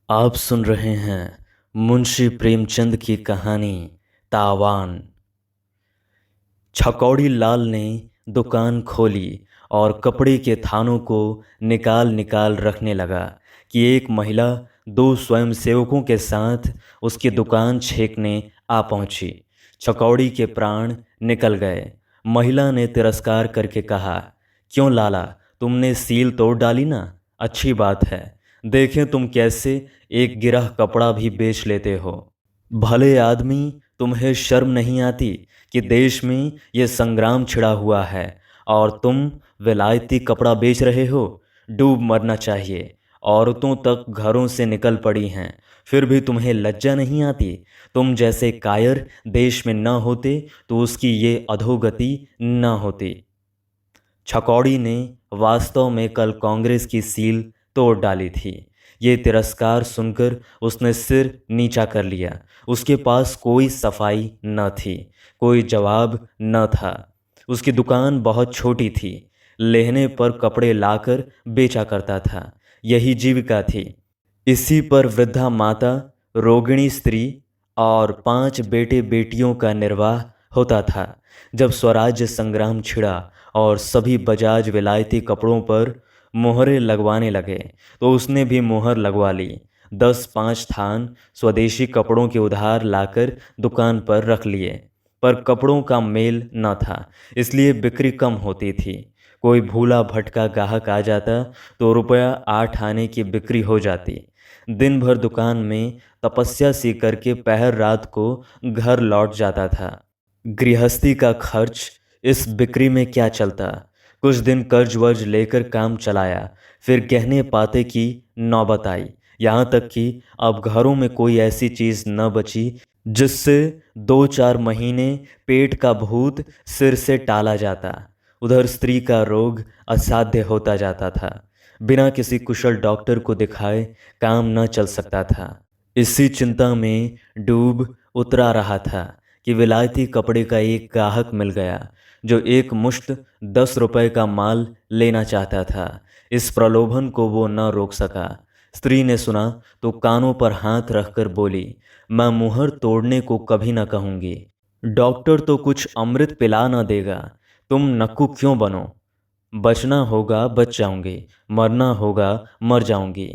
आप सुन रहे हैं मुंशी प्रेमचंद की कहानी तावान। छकौड़ी लाल ने दुकान खोली और कपड़े के थानों को निकाल निकाल रखने लगा कि एक महिला दो स्वयंसेवकों के साथ उसकी दुकान छेकने आ पहुंची। छकौड़ी के प्राण निकल गए। महिला ने तिरस्कार करके कहा, क्यों लाला, तुमने सील तोड़ डाली ना? अच्छी बात है, देखें तुम कैसे एक गिरह कपड़ा भी बेच लेते हो। भले आदमी, तुम्हें शर्म नहीं आती कि देश में ये संग्राम छिड़ा हुआ है और तुम विलायती कपड़ा बेच रहे हो? डूब मरना चाहिए। औरतों तक घरों से निकल पड़ी हैं, फिर भी तुम्हें लज्जा नहीं आती? तुम जैसे कायर देश में न होते तो उसकी ये अधोगति न होती। छकौड़ी ने वास्तव में कल कांग्रेस की सील तोड़ डाली थी। ये तिरस्कार सुनकर उसने सिर नीचा कर लिया। उसके पास कोई सफाई न थी, कोई जवाब न था। उसकी दुकान बहुत छोटी थी, लेहने पर कपड़े लाकर बेचा करता था, यही जीविका थी। इसी पर वृद्धा माता, रोगिणी स्त्री और 5 बेटे बेटियों का निर्वाह होता था। जब स्वराज्य संग्राम छिड़ा और सभी बजाज विलायती कपड़ों पर मोहरें लगवाने लगे तो उसने भी मोहर लगवा ली। 10-5 थान स्वदेशी कपड़ों के उधार लाकर दुकान पर रख लिए, पर कपड़ों का मेल न था, इसलिए बिक्री कम होती थी। कोई भूला भटका ग्राहक आ जाता तो रुपया 8 आने की बिक्री हो जाती। दिन भर दुकान में तपस्या सी करके पहर रात को घर लौट जाता था। गृहस्थी का खर्च इस बिक्री में क्या चलता। कुछ दिन कर्ज वर्ज लेकर काम चलाया, फिर गहने पाते की नौबत आई। यहाँ तक कि अब घरों में कोई ऐसी चीज़ न बची जिससे 2-4 महीने पेट का भूत सिर से टाला जाता। उधर स्त्री का रोग असाध्य होता जाता था। बिना किसी कुशल डॉक्टर को दिखाए काम न चल सकता था। इसी चिंता में डूब उतरा रहा था कि विलायती कपड़े का एक ग्राहक मिल गया जो एक मुश्त 10 रुपए का माल लेना चाहता था। इस प्रलोभन को वो न रोक सका। स्त्री ने सुना तो कानों पर हाथ रखकर बोली, मैं मुहर तोड़ने को कभी न कहूँगी। डॉक्टर तो कुछ अमृत पिला न देगा, तुम नक्कू क्यों बनो? बचना होगा बच जाऊंगी, मरना होगा मर जाऊंगी,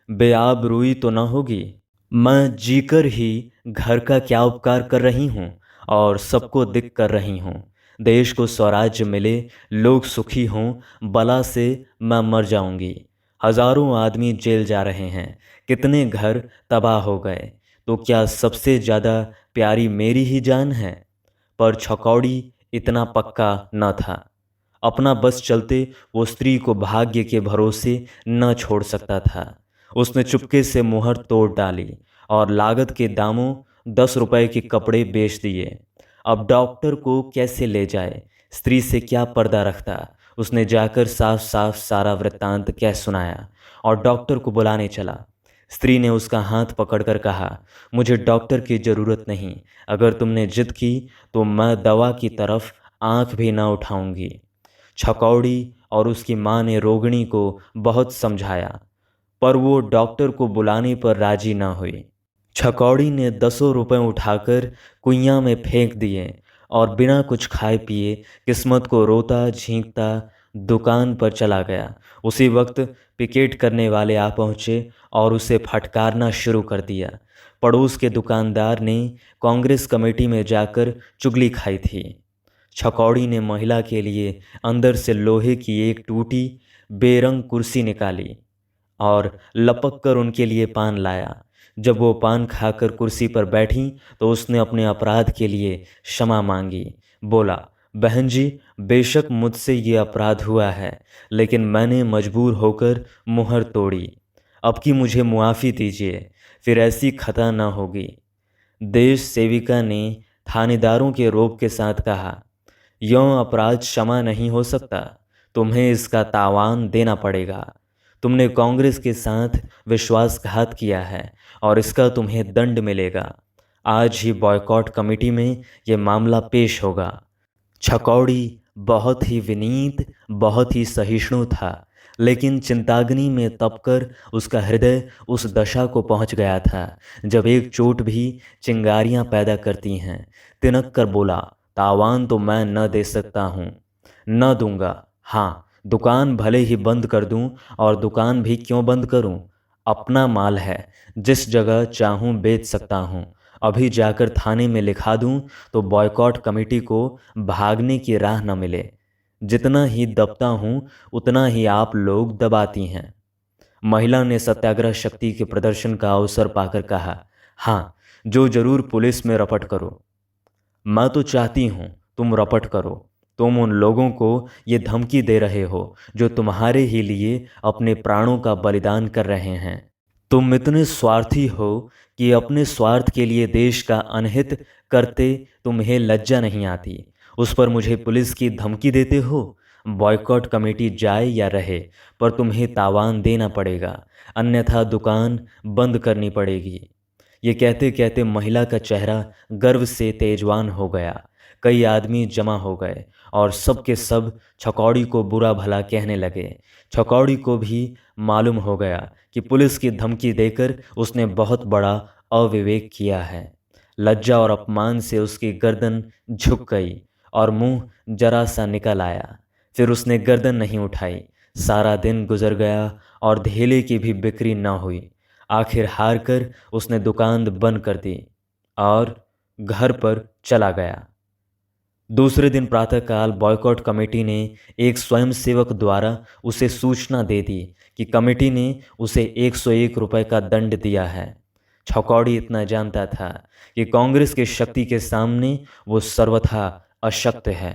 बेआबरूई तो न होगी। मैं जीकर ही घर का क्या उपकार कर रही हूँ और सबको दिख कर रही हूँ। देश को स्वराज्य मिले, लोग सुखी हों, बला से मैं मर जाऊंगी। हजारों आदमी जेल जा रहे हैं, कितने घर तबाह हो गए, तो क्या सबसे ज़्यादा प्यारी मेरी ही जान है? पर छकौड़ी इतना पक्का न था। अपना बस चलते वो स्त्री को भाग्य के भरोसे न छोड़ सकता था। उसने चुपके से मुहर तोड़ डाली और लागत के दामों 10 रुपए के कपड़े बेच दिए। अब डॉक्टर को कैसे ले जाए, स्त्री से क्या पर्दा रखता? उसने जाकर साफ साफ सारा वृत्तांत कह सुनाया और डॉक्टर को बुलाने चला। स्त्री ने उसका हाथ पकड़कर कहा, मुझे डॉक्टर की ज़रूरत नहीं, अगर तुमने जिद की तो मैं दवा की तरफ आंख भी ना उठाऊंगी। छकौड़ी और उसकी माँ ने रोगिणी को बहुत समझाया, पर वो डॉक्टर को बुलाने पर राजी ना हुई। छकौड़ी ने 10 रुपए उठाकर कुइयाँ में फेंक दिए और बिना कुछ खाए पिए किस्मत को रोता झींकता दुकान पर चला गया। उसी वक्त पिकेट करने वाले आ पहुँचे और उसे फटकारना शुरू कर दिया। पड़ोस के दुकानदार ने कांग्रेस कमेटी में जाकर चुगली खाई थी। छकौड़ी ने महिला के लिए अंदर से लोहे की एक टूटी बेरंग कुर्सी निकाली और लपक कर उनके लिए पान लाया। जब वो पान खाकर कुर्सी पर बैठी तो उसने अपने अपराध के लिए क्षमा मांगी। बोला, बहन जी, बेशक मुझसे ये अपराध हुआ है, लेकिन मैंने मजबूर होकर मुहर तोड़ी। अब की मुझे मुआफ़ी दीजिए, फिर ऐसी खता न होगी। देश सेविका ने थानेदारों के रोब के साथ कहा, यौन अपराध क्षमा नहीं हो सकता, तुम्हें इसका तावान देना पड़ेगा। तुमने कांग्रेस के साथ विश्वासघात किया है और इसका तुम्हें दंड मिलेगा। आज ही बॉयकॉट कमेटी में यह मामला पेश होगा। छकौड़ी बहुत ही विनीत, बहुत ही सहिष्णु था। लेकिन चिंताग्नि में तपकर उसका हृदय उस दशा को पहुंच गया था जब एक चोट भी चिंगारियां पैदा करती हैं। तिनक कर बोला, तावान तो मैं न दे सकता हूँ, न दूंगा। हाँ, दुकान भले ही बंद कर दूं, और दुकान भी क्यों बंद करूं? अपना माल है, जिस जगह चाहूं बेच सकता हूं। अभी जाकर थाने में लिखा दूं तो बॉयकॉट कमेटी को भागने की राह न मिले। जितना ही दबता हूं उतना ही आप लोग दबाती हैं। महिला ने सत्याग्रह शक्ति के प्रदर्शन का अवसर पाकर कहा, हाँ, जो जरूर पुलिस में रपट करो। मैं तो चाहती हूं तुम रपट करो। तुम उन लोगों को ये धमकी दे रहे हो जो तुम्हारे ही लिए अपने प्राणों का बलिदान कर रहे हैं। तुम इतने स्वार्थी हो कि अपने स्वार्थ के लिए देश का अनहित करते तुम्हें लज्जा नहीं आती। उस पर मुझे पुलिस की धमकी देते हो। बॉयकॉट कमेटी जाए या रहे, पर तुम्हें तावान देना पड़ेगा, अन्यथा दुकान बंद करनी पड़ेगी। ये कहते कहते महिला का चेहरा गर्व से तेजवान हो गया। कई आदमी जमा हो गए और सब के सब छकौड़ी को बुरा भला कहने लगे। छकौड़ी को भी मालूम हो गया कि पुलिस की धमकी देकर उसने बहुत बड़ा अविवेक किया है। लज्जा और अपमान से उसकी गर्दन झुक गई और मुंह जरा सा निकल आया। फिर उसने गर्दन नहीं उठाई। सारा दिन गुजर गया और धेले की भी बिक्री न हुई। आखिर हार कर उसने दुकान बंद कर दी और घर पर चला गया। दूसरे दिन प्रातःकाल बॉयकॉट कमेटी ने एक स्वयंसेवक द्वारा उसे सूचना दे दी कि कमेटी ने उसे 101 रुपये का दंड दिया है। छकौड़ी इतना जानता था कि कांग्रेस की शक्ति के सामने वो सर्वथा अशक्त है।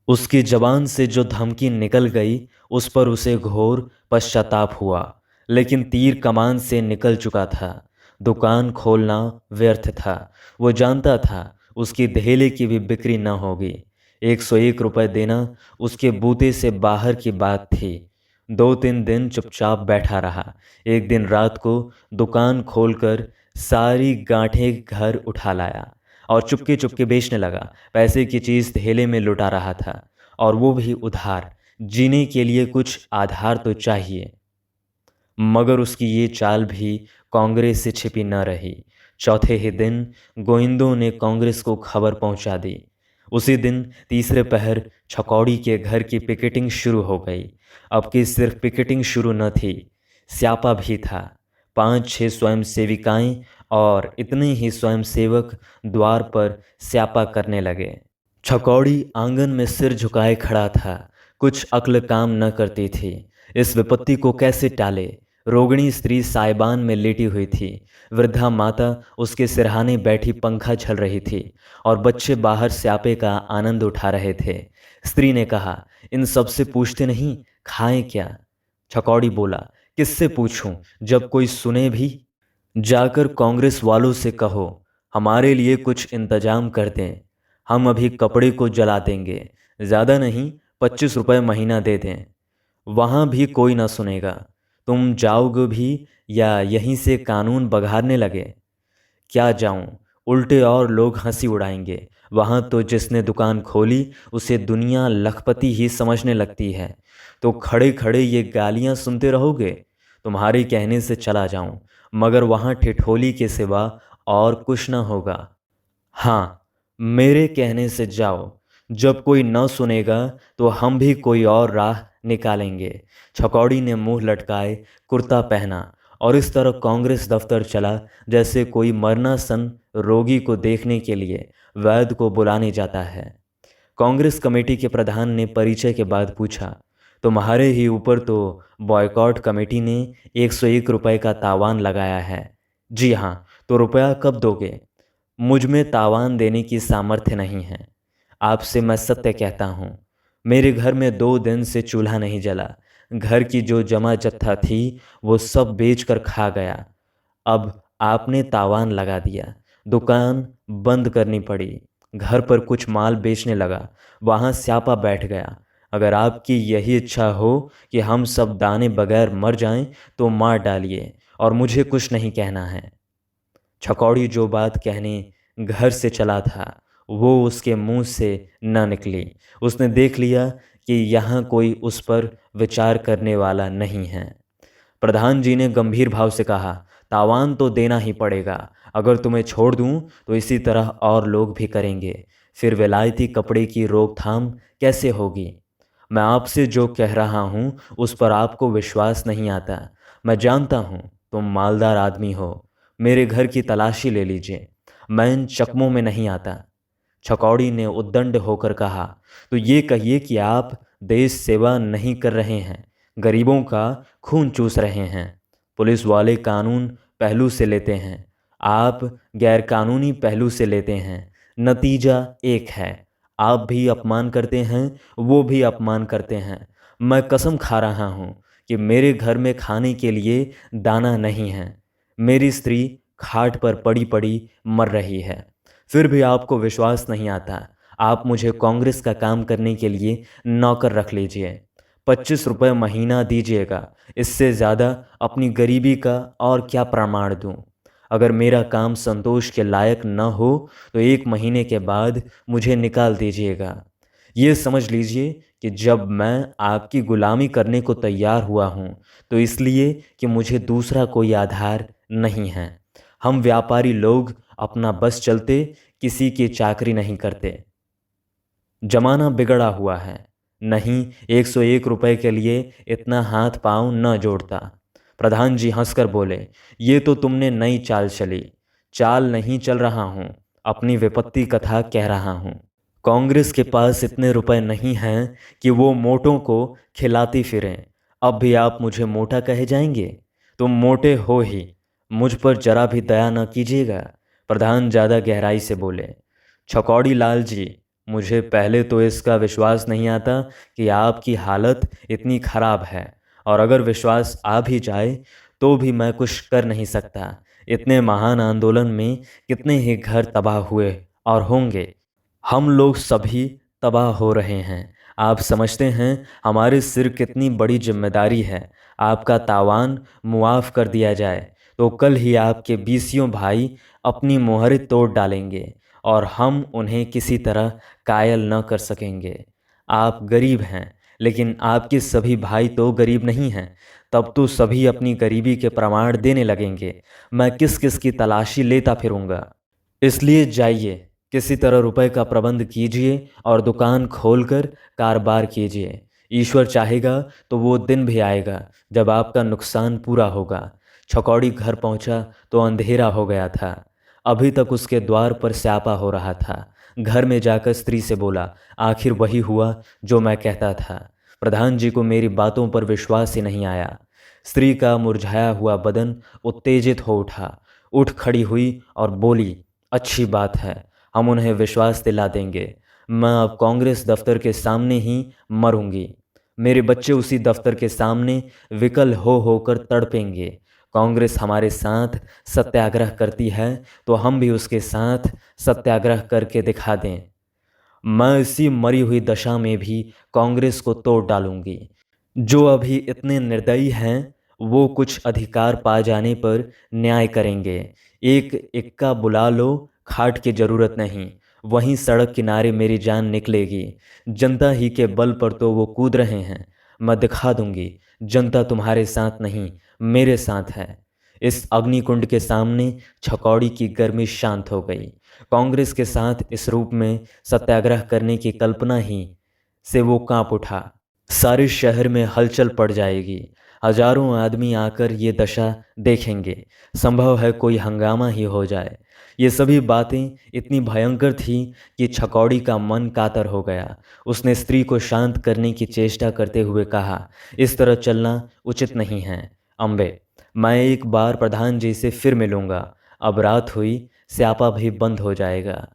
उसकी जबान से जो धमकी निकल गई उस पर उसे घोर पश्चाताप हुआ, लेकिन तीर कमान से निकल चुका था। दुकान खोलना व्यर्थ था। वो जानता था उसकी धेले की भी बिक्री न होगी। 101 रुपये देना उसके बूते से बाहर की बात थी। 2-3 दिन चुपचाप बैठा रहा। एक दिन रात को दुकान खोलकर सारी गांठें घर उठा लाया और चुपके चुपके बेचने लगा। पैसे की चीज़ धेले में लुटा रहा था, और वो भी उधार। जीने के लिए कुछ आधार तो चाहिए। मगर उसकी ये चाल भी कांग्रेस से छिपी न रही। चौथे ही दिन गोविंदों ने कांग्रेस को खबर पहुंचा दी। उसी दिन तीसरे पहर छकौड़ी के घर की पिकेटिंग शुरू हो गई। अब की सिर्फ पिकेटिंग शुरू न थी, स्यापा भी था। 5-6 स्वयं सेविकाएं और इतने ही स्वयंसेवक द्वार पर स्यापा करने लगे। छकौड़ी आंगन में सिर झुकाए खड़ा था। कुछ अक्ल काम न करती थी। इस विपत्ति को कैसे टाले? रोगिणी स्त्री साइबान में लेटी हुई थी। वृद्धा माता उसके सिरहाने बैठी पंखा झल रही थी और बच्चे बाहर स्यापे का आनंद उठा रहे थे। स्त्री ने कहा, इन सब से पूछते नहीं, खाएं क्या? छकौड़ी बोला, किससे पूछूं जब कोई सुने भी? जाकर कांग्रेस वालों से कहो हमारे लिए कुछ इंतजाम कर दें। हम अभी कपड़े को जला देंगे, ज़्यादा नहीं 25 रुपये महीना दे दें। वहाँ भी कोई ना सुनेगा। तुम जाओगे भी या यहीं से कानून बघारने लगे? क्या जाऊं, उल्टे और लोग हंसी उड़ाएंगे। वहाँ तो जिसने दुकान खोली उसे दुनिया लखपति ही समझने लगती है। तो खड़े खड़े ये गालियाँ सुनते रहोगे? तुम्हारे कहने से चला जाऊं, मगर वहाँ ठिठोली के सिवा और कुछ ना होगा। हाँ, मेरे कहने से जाओ। जब कोई न सुनेगा तो हम भी कोई और राह निकालेंगे। छकौड़ी ने मुंह लटकाए कुर्ता पहना और इस तरह कांग्रेस दफ्तर चला जैसे कोई मरना सन रोगी को देखने के लिए वैद्य को बुलाने जाता है। कांग्रेस कमेटी के प्रधान ने परिचय के बाद पूछा, तुम्हारे ही ऊपर तो बॉयकॉट कमेटी ने 101 रुपये का तावान लगाया है। जी हाँ, तो रुपया कब दोगे? मुझ में तावान देने की सामर्थ्य नहीं है। आपसे मैं सत्य कहता हूँ, मेरे घर में 2 दिन से चूल्हा नहीं जला। घर की जो जमा जत्था थी वो सब बेच कर खा गया। अब आपने तावान लगा दिया, दुकान बंद करनी पड़ी। घर पर कुछ माल बेचने लगा, वहाँ स्यापा बैठ गया। अगर आपकी यही इच्छा हो कि हम सब दाने बगैर मर जाएं तो मार डालिए, और मुझे कुछ नहीं कहना है। छकौड़ी जो बात कहने घर से चला था वो उसके मुंह से न निकली। उसने देख लिया कि यहाँ कोई उस पर विचार करने वाला नहीं है। प्रधान जी ने गंभीर भाव से कहा, तावान तो देना ही पड़ेगा। अगर तुम्हें छोड़ दूं तो इसी तरह और लोग भी करेंगे। फिर विलायती कपड़े की रोकथाम कैसे होगी? मैं आपसे जो कह रहा हूं उस पर आपको विश्वास नहीं आता। मैं जानता हूं तुम मालदार आदमी हो। मेरे घर की तलाशी ले लीजिए, मैं इन चकमों में नहीं आता। छकौड़ी ने उद्दंड होकर कहा, तो ये कहिए कि आप देश सेवा नहीं कर रहे हैं, गरीबों का खून चूस रहे हैं। पुलिस वाले कानून पहलू से लेते हैं, आप गैरकानूनी पहलू से लेते हैं। नतीजा एक है, आप भी अपमान करते हैं, वो भी अपमान करते हैं। मैं कसम खा रहा हूँ कि मेरे घर में खाने के लिए दाना नहीं है। मेरी स्त्री खाट पर पड़ी पड़ी मर रही है, फिर भी आपको विश्वास नहीं आता। आप मुझे कांग्रेस का काम करने के लिए नौकर रख लीजिए, 25 रुपये महीना दीजिएगा। इससे ज़्यादा अपनी गरीबी का और क्या प्रमाण दूं? अगर मेरा काम संतोष के लायक न हो तो 1 महीने के बाद मुझे निकाल दीजिएगा। ये समझ लीजिए कि जब मैं आपकी गुलामी करने को तैयार हुआ हूँ तो इसलिए कि मुझे दूसरा कोई आधार नहीं है। हम व्यापारी लोग अपना बस चलते किसी की चाकरी नहीं करते। जमाना बिगड़ा हुआ है, नहीं 101 रुपये के लिए इतना हाथ पांव न जोड़ता। प्रधान जी हंसकर बोले, ये तो तुमने नई चाल चली। चाल नहीं चल रहा हूँ, अपनी विपत्ति कथा कह रहा हूँ। कांग्रेस के पास इतने रुपए नहीं हैं कि वो मोटों को खिलाती फिरें। अब भी आप मुझे मोटा कहे जाएंगे? तुम मोटे हो ही, मुझ पर जरा भी दया न कीजिएगा। प्रधान ज़्यादा गहराई से बोले, छकौड़ी लाल जी, मुझे पहले तो इसका विश्वास नहीं आता कि आपकी हालत इतनी खराब है, और अगर विश्वास आ भी जाए तो भी मैं कुछ कर नहीं सकता। इतने महान आंदोलन में कितने ही घर तबाह हुए और होंगे। हम लोग सभी तबाह हो रहे हैं। आप समझते हैं हमारे सिर कितनी बड़ी जिम्मेदारी है। आपका तावान मुआफ़ कर दिया जाए तो कल ही आपके बीसियों भाई अपनी मोहरें तोड़ डालेंगे और हम उन्हें किसी तरह कायल न कर सकेंगे। आप गरीब हैं, लेकिन आपके सभी भाई तो गरीब नहीं हैं। तब तो सभी अपनी गरीबी के प्रमाण देने लगेंगे। मैं किस किस की तलाशी लेता फिरूंगा। इसलिए जाइए, किसी तरह रुपए का प्रबंध कीजिए और दुकान खोलकर कारोबार कीजिए। ईश्वर चाहेगा तो वो दिन भी आएगा जब आपका नुकसान पूरा होगा। छकौड़ी घर पहुंचा तो अंधेरा हो गया था। अभी तक उसके द्वार पर स्यापा हो रहा था। घर में जाकर स्त्री से बोला, आखिर वही हुआ जो मैं कहता था। प्रधान जी को मेरी बातों पर विश्वास ही नहीं आया। स्त्री का मुरझाया हुआ बदन उत्तेजित हो उठा, उठ खड़ी हुई और बोली, अच्छी बात है, हम उन्हें विश्वास दिला देंगे। मैं अब कांग्रेस दफ्तर के सामने ही मरूंगी। मेरे बच्चे उसी दफ्तर के सामने विकल हो होकर तड़पेंगे। कांग्रेस हमारे साथ सत्याग्रह करती है तो हम भी उसके साथ सत्याग्रह करके दिखा दें। मैं इसी मरी हुई दशा में भी कांग्रेस को तोड़ डालूंगी। जो अभी इतने निर्दयी हैं वो कुछ अधिकार पा जाने पर न्याय करेंगे। एक इक्का बुला लो, खाट की जरूरत नहीं, वहीं सड़क किनारे मेरी जान निकलेगी। जनता ही के बल पर तो वो कूद रहे हैं। मैं दिखा दूंगी, जनता तुम्हारे साथ नहीं, मेरे साथ है। इस अग्निकुंड के सामने छकौड़ी की गर्मी शांत हो गई। कांग्रेस के साथ इस रूप में सत्याग्रह करने की कल्पना ही से वो कांप उठा। सारे शहर में हलचल पड़ जाएगी। हजारों आदमी आकर ये दशा देखेंगे। संभव है कोई हंगामा ही हो जाए। ये सभी बातें इतनी भयंकर थीं कि छकौड़ी का मन कातर हो गया। उसने स्त्री को शांत करने की चेष्टा करते हुए कहा, इस तरह चलना उचित नहीं है। अम्बे, मैं एक बार प्रधान जी से फिर मिलूंगा। अब रात हुई, स्यापा भी बंद हो जाएगा,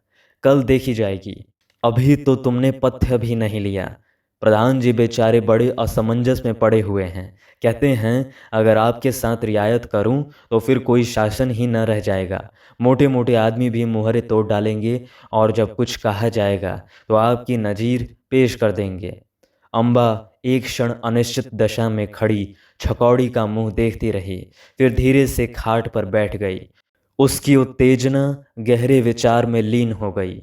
कल देखी जाएगी। अभी तो तुमने पथ्य भी नहीं लिया। प्रधान जी बेचारे बड़े असमंजस में पड़े हुए हैं। कहते हैं अगर आपके साथ रियायत करूं तो फिर कोई शासन ही न रह जाएगा। मोटे मोटे आदमी भी मुहरे तोड़ डालेंगे और जब कुछ कहा जाएगा तो आपकी नज़ीर पेश कर देंगे। अम्बा एक क्षण अनिश्चित दशा में खड़ी छकौड़ी का मुंह देखती रही, फिर धीरे से खाट पर बैठ गई। उसकी उत्तेजना गहरे विचार में लीन हो गई।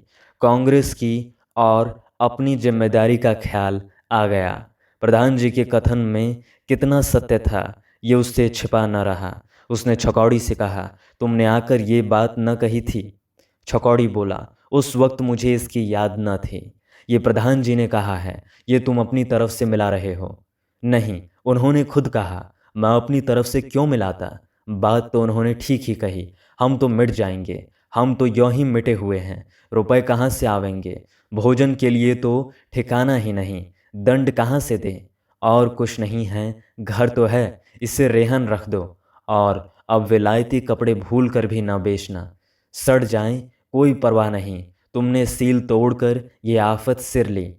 कांग्रेस की और अपनी जिम्मेदारी का ख्याल आ गया। प्रधान जी के कथन में कितना सत्य था ये उससे छिपा न रहा। उसने छकौड़ी से कहा, तुमने आकर ये बात न कही थी? छकौड़ी बोला, उस वक्त मुझे इसकी याद न थी। ये प्रधान जी ने कहा है, ये तुम अपनी तरफ से मिला रहे हो। नहीं, उन्होंने खुद कहा। मैं अपनी तरफ से क्यों मिलाता? बात तो उन्होंने ठीक ही कही। हम तो मिट जाएंगे, हम तो यूं ही मिटे हुए हैं। रुपए कहाँ से आवेंगे? भोजन के लिए तो ठिकाना ही नहीं, दंड कहाँ से दें? और कुछ नहीं है, घर तो है, इसे रेहन रख दो। और अब विलायती कपड़े भूल कर भी ना बेचना। सड़ जाएं, कोई परवाह नहीं, तुमने सील तोड़कर ये आफत सिर ली।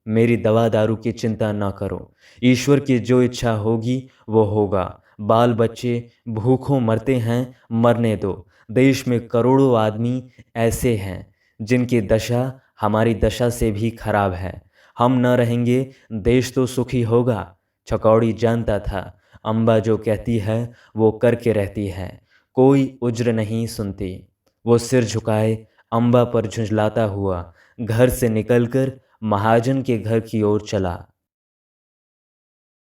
मेरी दवा दारू की चिंता न करो, ईश्वर की जो इच्छा होगी वो होगा। बाल बच्चे भूखों मरते हैं, मरने दो। देश में करोड़ों आदमी ऐसे हैं जिनकी दशा हमारी दशा से भी खराब है। हम न रहेंगे, देश तो सुखी होगा। छकौड़ी जानता था, अम्बा जो कहती है वो करके रहती है, कोई उज्र नहीं सुनती। वो सिर झुकाए अम्बा पर झुंझलाता हुआ घर से निकलकर महाजन के घर की ओर चला।